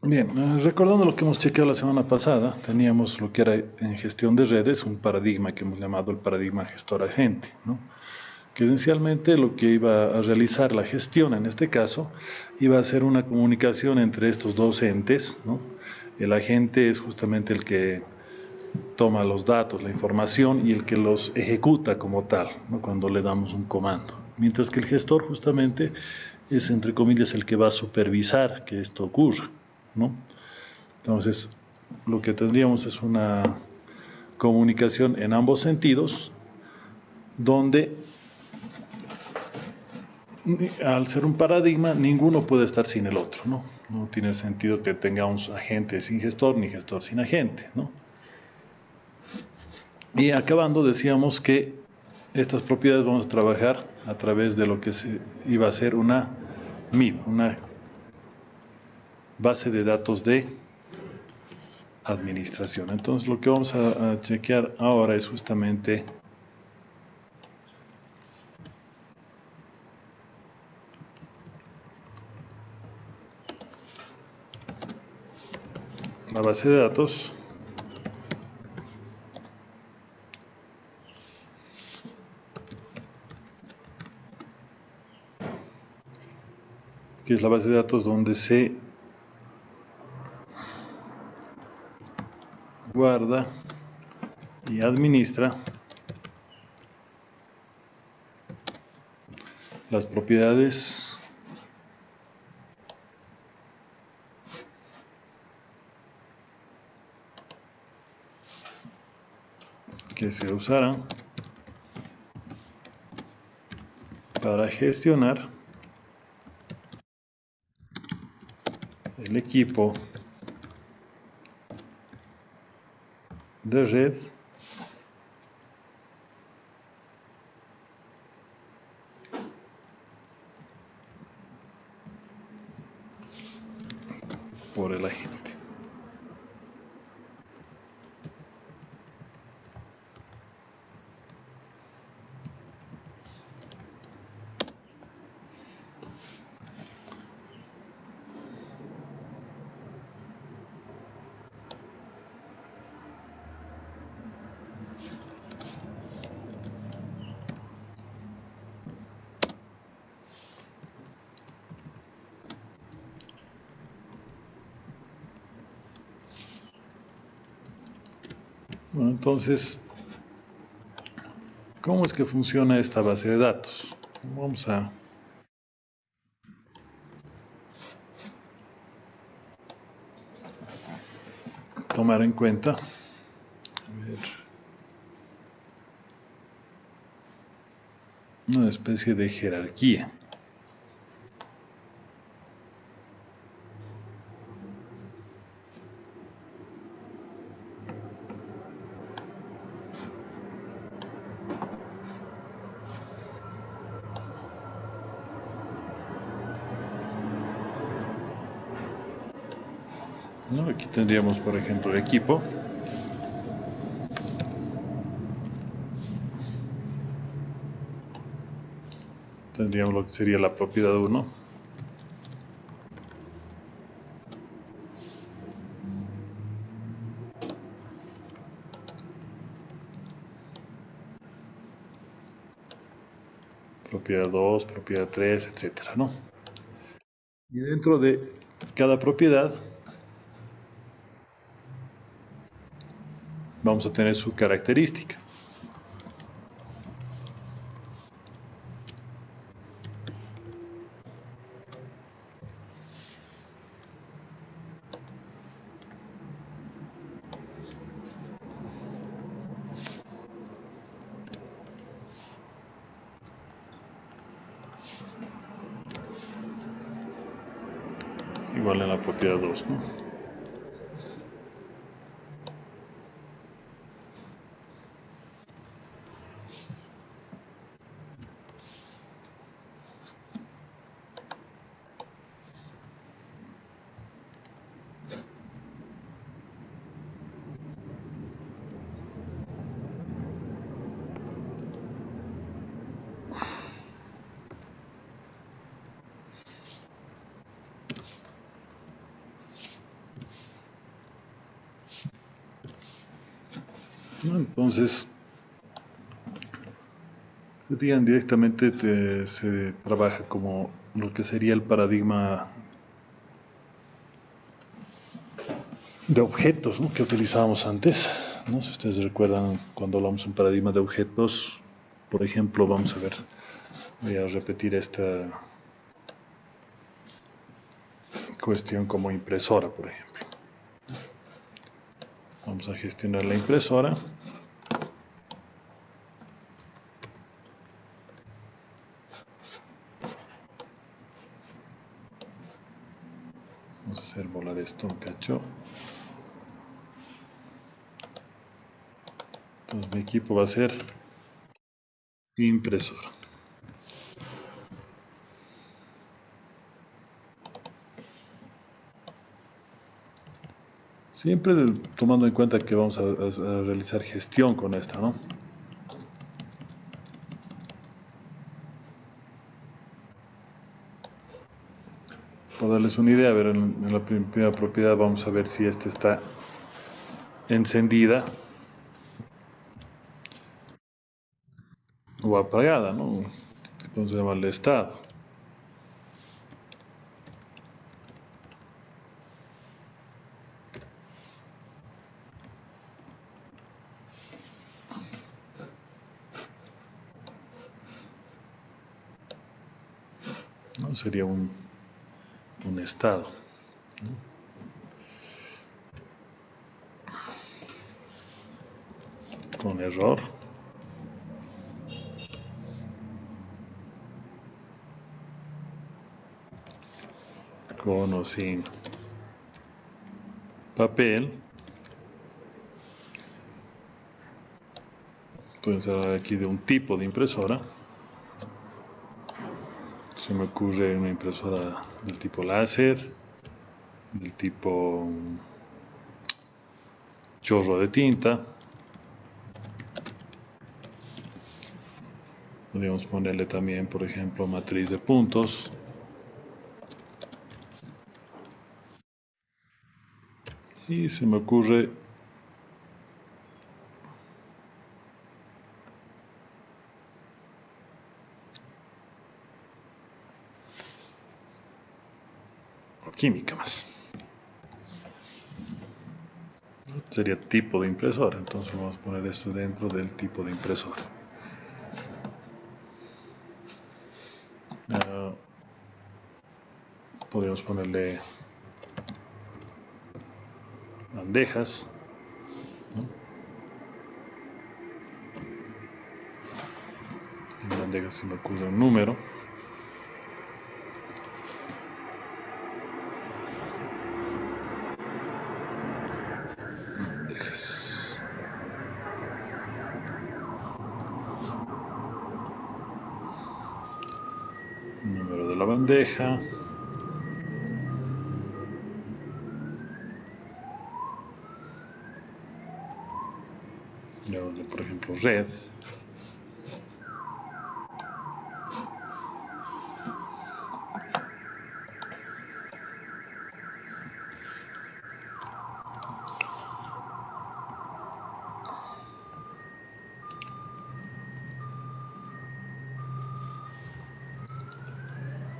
Bien, recordando lo que hemos chequeado la semana pasada, teníamos lo que era en gestión de redes, un paradigma que hemos llamado el paradigma gestor-agente, ¿no? Que esencialmente lo que iba a realizar la gestión, en este caso, iba a ser una comunicación entre estos dos entes, ¿no? El agente es justamente el que toma los datos, la información y el que los ejecuta como tal, ¿no? Cuando le damos un comando. Mientras que el gestor justamente es, entre comillas, el que va a supervisar que esto ocurra, ¿no? Entonces, lo que tendríamos es una comunicación en ambos sentidos, donde al ser un paradigma, ninguno puede estar sin el otro, ¿no? No tiene sentido que tengamos agente sin gestor, ni gestor sin agente, ¿no? Y acabando, decíamos que estas propiedades vamos a trabajar a través de lo que se iba a ser una MIB, una base de datos de administración. Entonces, lo que vamos a chequear ahora es justamente la base de datos que es la base de datos donde se guarda y administra las propiedades que se usarán para gestionar el equipo de red por el agente. Bueno, entonces, ¿cómo es que funciona esta base de datos? Vamos a tomar en cuenta una especie de jerarquía. ¿No? Aquí tendríamos, por ejemplo, el equipo. Tendríamos lo que sería la propiedad 1. Propiedad 2, propiedad 3, etcétera, ¿no? Y dentro de cada propiedad vamos a tener su característica. Igual en la propiedad 2, ¿no? ¿no? Entonces, bien, directamente se trabaja como lo que sería el paradigma de objetos, ¿no?, que utilizábamos antes, ¿no? Si ustedes recuerdan, cuando hablamos de un paradigma de objetos, por ejemplo, vamos a ver, voy a repetir esta cuestión como impresora, por ejemplo. Vamos a gestionar la impresora. Vamos a hacer volar esto un cacho. Entonces mi equipo va a ser impresora. Siempre tomando en cuenta que vamos a realizar gestión con esta, ¿no? Para darles una idea, a ver, en la primera propiedad vamos a ver si esta está encendida o apagada, ¿no? Entonces llama el estado. ¿No? Sería un estado, ¿no? Con error. Con o sin papel. Entonces hablar aquí de un tipo de impresora. Se me ocurre una impresora del tipo láser, del tipo chorro de tinta. Podríamos ponerle también, por ejemplo, matriz de puntos. Y se me ocurre química más. Sería tipo de impresora. Entonces vamos a poner esto dentro del tipo de impresora. Podríamos ponerle bandejas, ¿no? En bandejas se me ocurre un número. Bandejas. Número de la bandeja. Llamémosle, por ejemplo, red.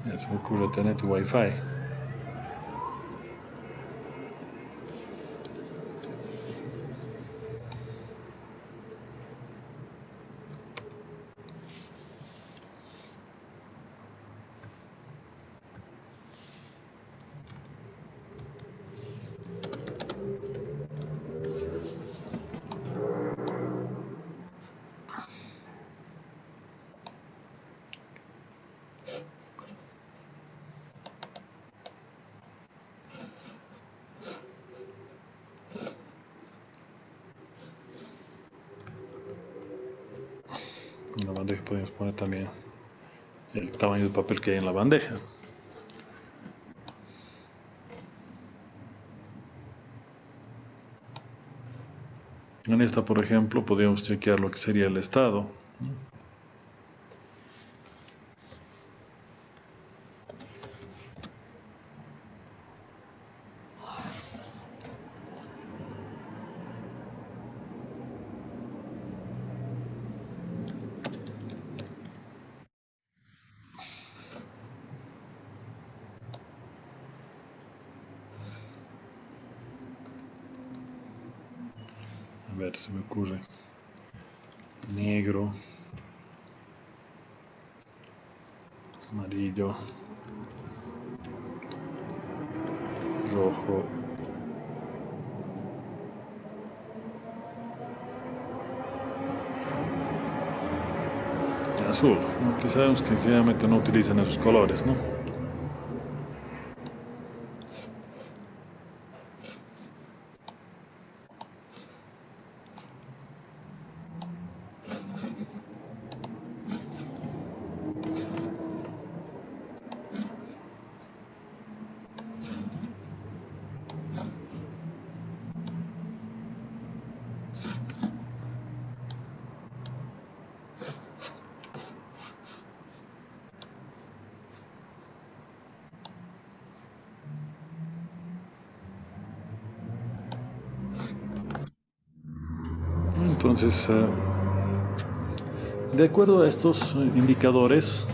Ya se me ocurre tener tu Wi-Fi. En la bandeja podemos poner también el tamaño de papel que hay en la bandeja. En esta, por ejemplo, podríamos chequear lo que sería el estado. A ver, se me ocurre. Negro. Amarillo. Rojo. Y azul, ¿no? Que sabemos que generalmente no utilizan esos colores, ¿no? Entonces, de acuerdo a estos indicadores,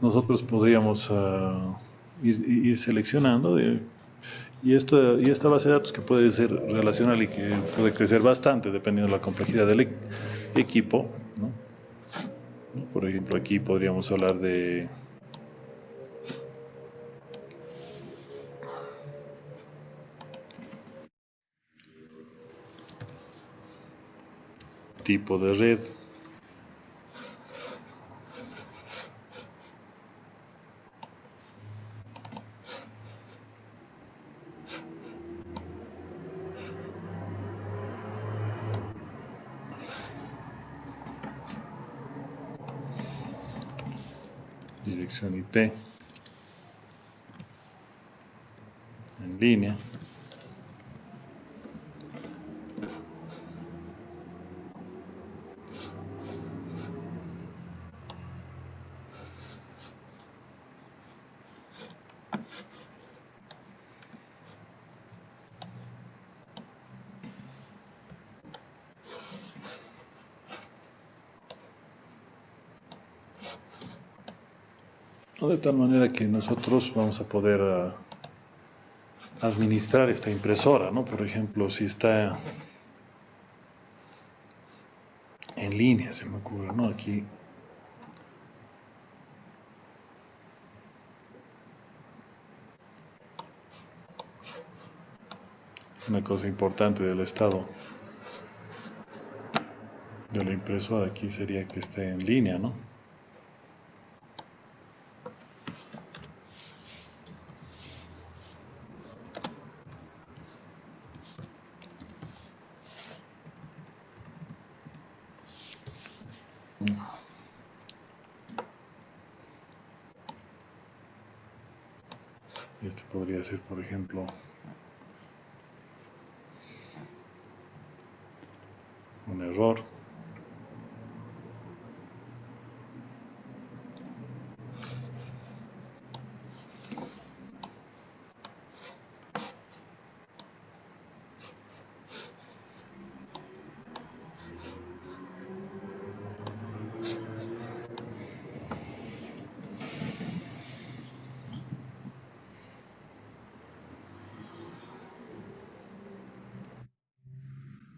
nosotros podríamos ir seleccionando y esta base de datos que puede ser relacional y que puede crecer bastante dependiendo de la complejidad del equipo, ¿no? Por ejemplo, aquí podríamos hablar de tipo de red, dirección IP en línea. De tal manera que nosotros vamos a poder administrar esta impresora, ¿no? Por ejemplo, si está en línea, se me ocurre, ¿no? Aquí una cosa importante del estado de la impresora aquí sería que esté en línea, ¿no? Este podría ser, por ejemplo, un error.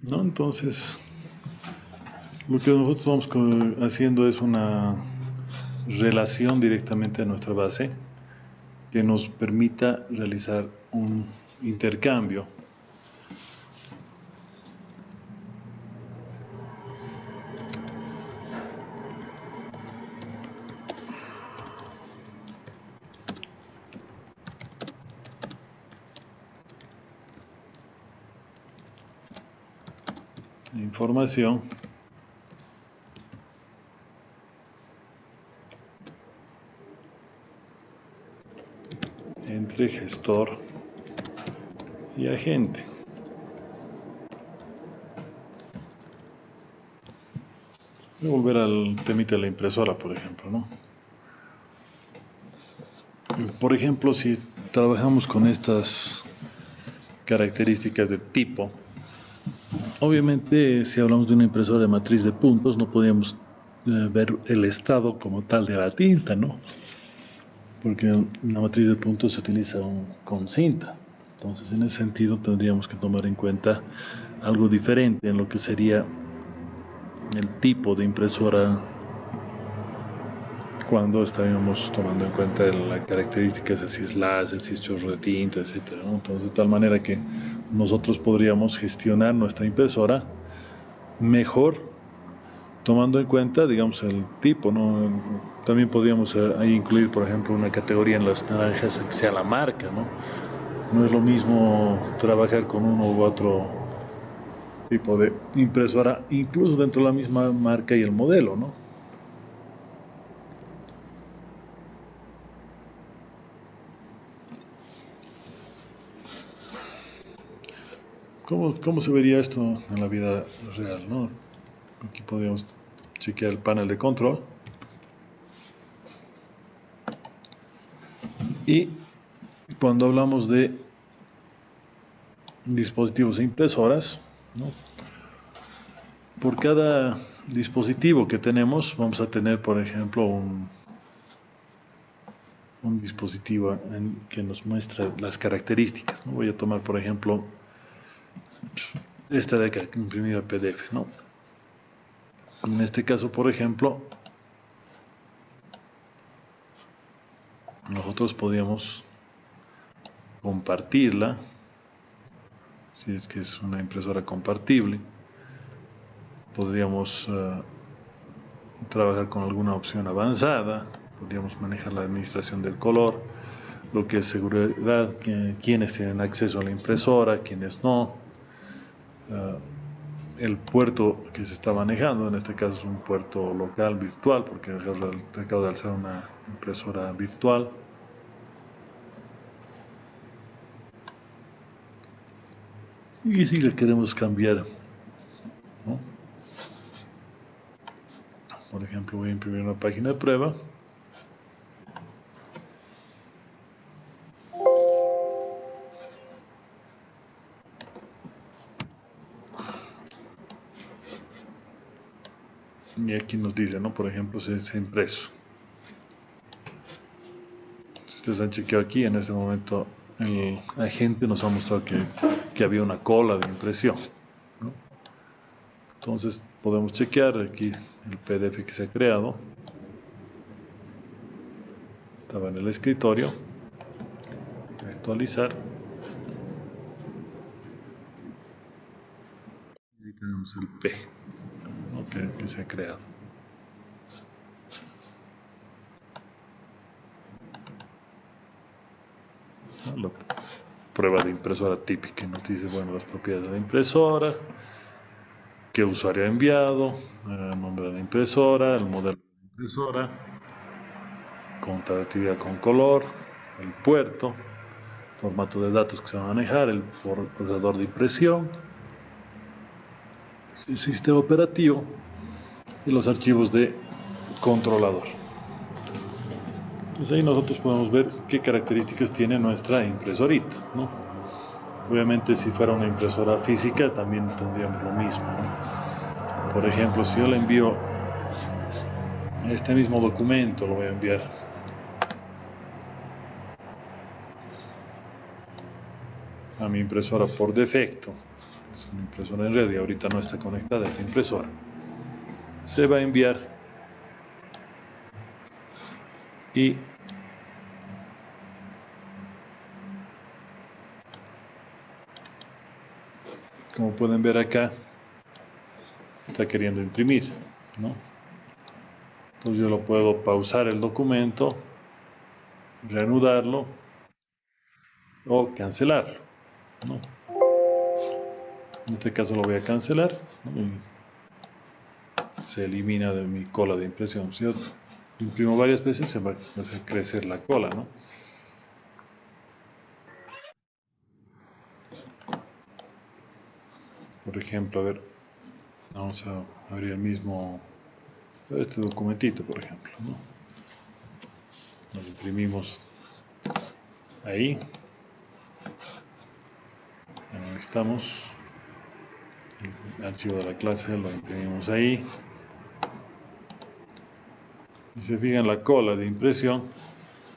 ¿No? Entonces, lo que nosotros vamos haciendo es una relación directamente a nuestra base que nos permita realizar un intercambio de información entre gestor y agente. Voy a volver al temita de la impresora, por ejemplo, ¿no? Por ejemplo, si trabajamos con estas características de tipo, obviamente si hablamos de una impresora de matriz de puntos, no podríamos ver el estado como tal de la tinta, ¿no? Porque en la matriz de puntos se utiliza con cinta. Entonces, en ese sentido, tendríamos que tomar en cuenta algo diferente en lo que sería el tipo de impresora cuando estaríamos tomando en cuenta las características, si es láser, si es chorro de tinta, etcétera, ¿no? Entonces, de tal manera que nosotros podríamos gestionar nuestra impresora mejor tomando en cuenta, digamos, el tipo, ¿no? También podríamos ahí incluir, por ejemplo, una categoría en las naranjas que sea la marca, ¿no? No es lo mismo trabajar con uno u otro tipo de impresora, incluso dentro de la misma marca y el modelo, ¿no? ¿Cómo se vería esto en la vida real, ¿no? Aquí podríamos chequear el panel de control. Y cuando hablamos de dispositivos e impresoras, ¿no? Por cada dispositivo que tenemos, vamos a tener, por ejemplo, un dispositivo que nos muestra las características, ¿no? Voy a tomar, por ejemplo, esta de acá, imprimir el PDF, ¿no? En este caso, por ejemplo, nosotros podríamos compartirla, si es que es una impresora compartible. Podríamos trabajar con alguna opción avanzada, podríamos manejar la administración del color, lo que es seguridad, quienes tienen acceso a la impresora, quienes no, el puerto que se está manejando, en este caso es un puerto local virtual, porque acabo de alzar una impresora virtual. Y si le queremos cambiar, ¿no? Por ejemplo, voy a imprimir una página de prueba. Y aquí nos dice, ¿no? Por ejemplo, se ha impreso. Si ustedes han chequeado aquí, en este momento el agente nos ha mostrado que había una cola de impresión, ¿no? Entonces podemos chequear aquí el PDF que se ha creado. Estaba en el escritorio. Actualizar. Y tenemos el P, ¿no? que se ha creado. La prueba de impresora típica nos dice, bueno, las propiedades de la impresora, qué usuario ha enviado, el nombre de la impresora, el modelo de la impresora, compatibilidad con color, el puerto, formato de datos que se va a manejar, el procesador de impresión, el sistema operativo y los archivos de controlador. Entonces ahí nosotros podemos ver qué características tiene nuestra impresorita, ¿no? Obviamente si fuera una impresora física también tendríamos lo mismo, ¿no? Por ejemplo, si yo le envío este mismo documento, lo voy a enviar a mi impresora por defecto. Es una impresora en red y ahorita no está conectada a esa impresora. Se va a enviar y como pueden ver acá, está queriendo imprimir, ¿no? Entonces yo lo puedo pausar el documento, reanudarlo o cancelarlo, ¿no? En este caso lo voy a cancelar, ¿no? Y se elimina de mi cola de impresión. Si yo imprimo varias veces se va a hacer crecer la cola, ¿no? Por ejemplo, a ver, vamos a abrir el mismo, este documentito, por ejemplo, ¿no? Lo imprimimos ahí. Ahí estamos. El archivo de la clase lo imprimimos ahí. Si se fijan la cola de impresión,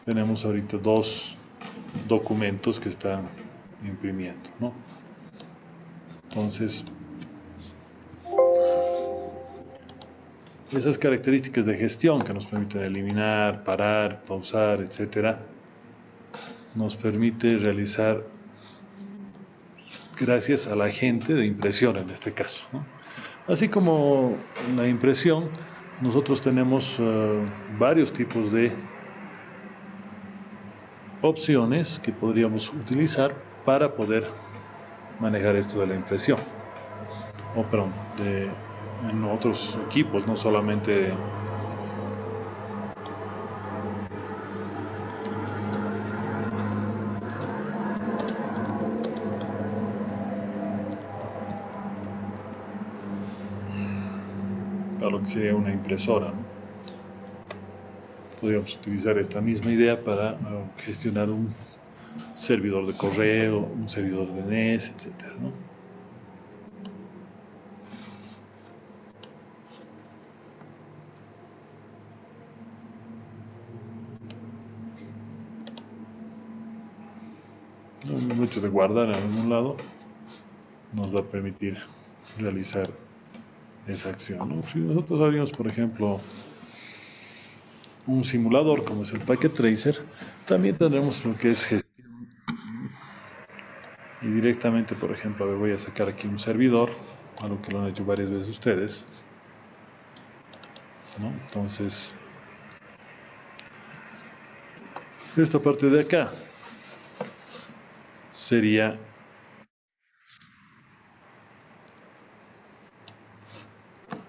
tenemos ahorita dos documentos que están imprimiendo, ¿no? Entonces, esas características de gestión que nos permiten eliminar, parar, pausar, etcétera, nos permite realizar gracias a la agente de impresión en este caso, ¿no? Así como la impresión, nosotros tenemos varios tipos de opciones que podríamos utilizar para poder manejar esto de la impresión, o perdón, en otros equipos, no solamente para lo que sería una impresora, ¿no? Podríamos utilizar esta misma idea para gestionar un servidor de correo, un servidor de NES, etcétera, ¿no? El hecho de guardar en algún lado nos va a permitir realizar esa acción, ¿no? Si nosotros abrimos, por ejemplo, un simulador como es el Packet Tracer, también tendremos lo que es gestión y directamente, por ejemplo, a ver, voy a sacar aquí un servidor, algo que lo han hecho varias veces ustedes, ¿no? Entonces, esta parte de acá sería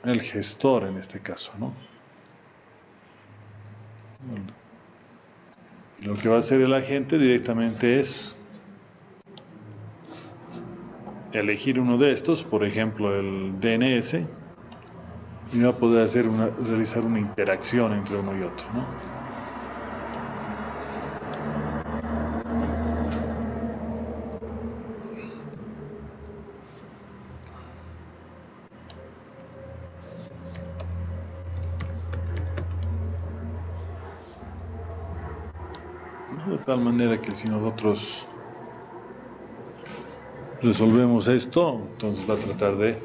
el gestor en este caso, ¿no? Lo que va a hacer el agente directamente es elegir uno de estos, por ejemplo el DNS, y va a poder realizar una interacción entre uno y otro, ¿no? De tal manera que si nosotros resolvemos esto, entonces va a tratar de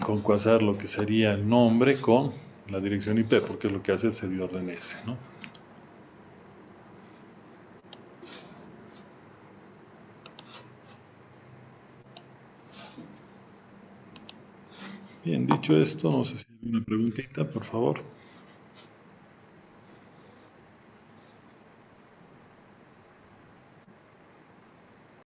concuasar lo que sería el nombre con la dirección IP, porque es lo que hace el servidor DNS, ¿no? Bien, dicho esto, no sé si hay alguna preguntita, por favor.